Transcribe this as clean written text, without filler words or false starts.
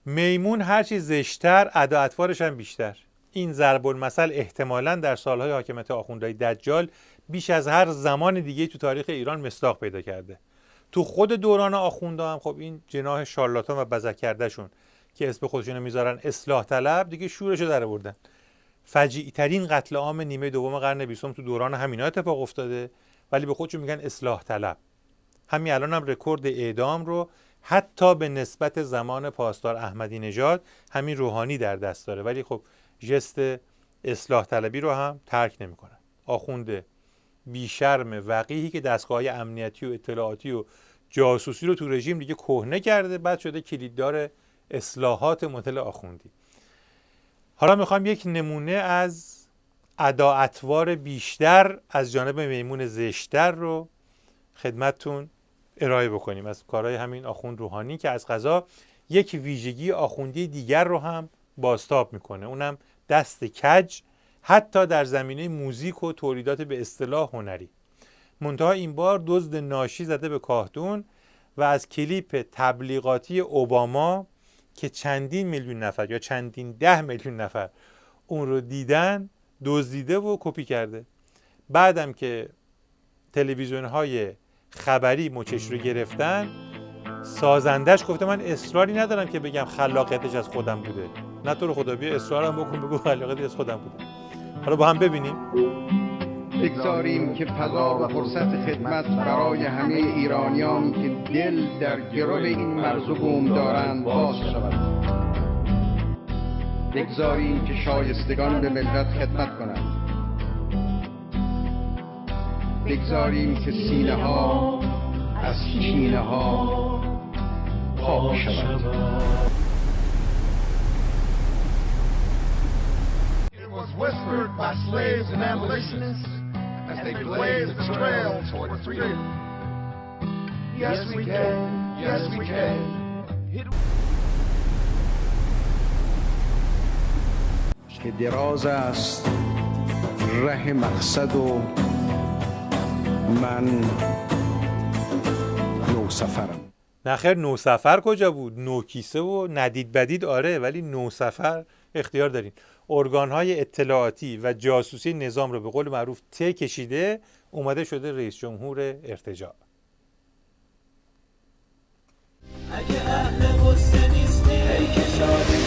میمون هرچی زشتر ادا اطوارش هم بیشتر. این ضرب المثل احتمالاً در سالهای حاکمیت آخوندهای دجال بیش از هر زمان دیگه تو تاریخ ایران مصداق پیدا کرده. تو خود دوران آخوندها هم خب این جناح شارلاتان و بزک کردهشون که اسم خودشونو میذارن اصلاح طلب دیگه شورشو در آوردن. فجیع ترین قتل عام نیمه دوم قرن 20 تو دوران همینا اتفاق افتاده، ولی به خودشون میگن اصلاح طلب. همین الان هم رکورد اعدام رو حتی به نسبت زمان پاسدار احمدی نژاد همین روحانی در دست داره، ولی خب ژست اصلاح طلبی رو هم ترک نمیکنن. آخوند بیشرم وقیحی که دستگاه‌های امنیتی و اطلاعاتی و جاسوسی رو تو رژیم دیگه کهنه کرده، بعد شده کلیددار اصلاحات مدل آخوندی. حالا میخوام یک نمونه از ادا اطوار بیشتر از جانب میمون زشتر رو خدمتتون ارائه بکنیم از کارهای همین آخوند روحانی که از قضا یک ویژگی آخوندی دیگر رو هم بازتاب میکنه، اونم دست کج حتی در زمینه موزیک و تولیدات به اصطلاح هنری. منتها این بار دزد ناشی زده به کاهدون و از کلیپ تبلیغاتی اوباما که چندین میلیون نفر یا چندین 10 میلیون نفر اون رو دیدن دزدیده و کپی کرده. بعدم که تلویزیون‌های خبری مچش رو گرفتن، سازندش گفته من اصراری ندارم که بگم خلاقیتش از خودم بوده. نه تو رو خدا بیا اصرارم بکن بگو خلاقیتش از خودم بوده. حالا با هم ببینیم. بگذاریم که فضا و فرصت خدمت برای همه ایرانیان که دل در گرو این مرز و بوم دارند باز شود. بگذاریم که شایستگان به ملت خدمت کنند. بگذاریم که سینه ها از کینه ها پاک شود. It was whispered by slaves and abolitionists as they blazed the trail toward freedom. Yes, we can. Yes, we can. که دراز است ره مقصد و من نوسفرم. نخیر نوسفر کجا بود؟ نوکیسه و ندید بدید آره، ولی نوسفر اختیار دارین. ارگان‌های اطلاعاتی و جاسوسی نظام رو به قول معروف ته کشیده اومده شده رئیس جمهور ارتجاع. اگه اهل قصه نیستی ای که شادی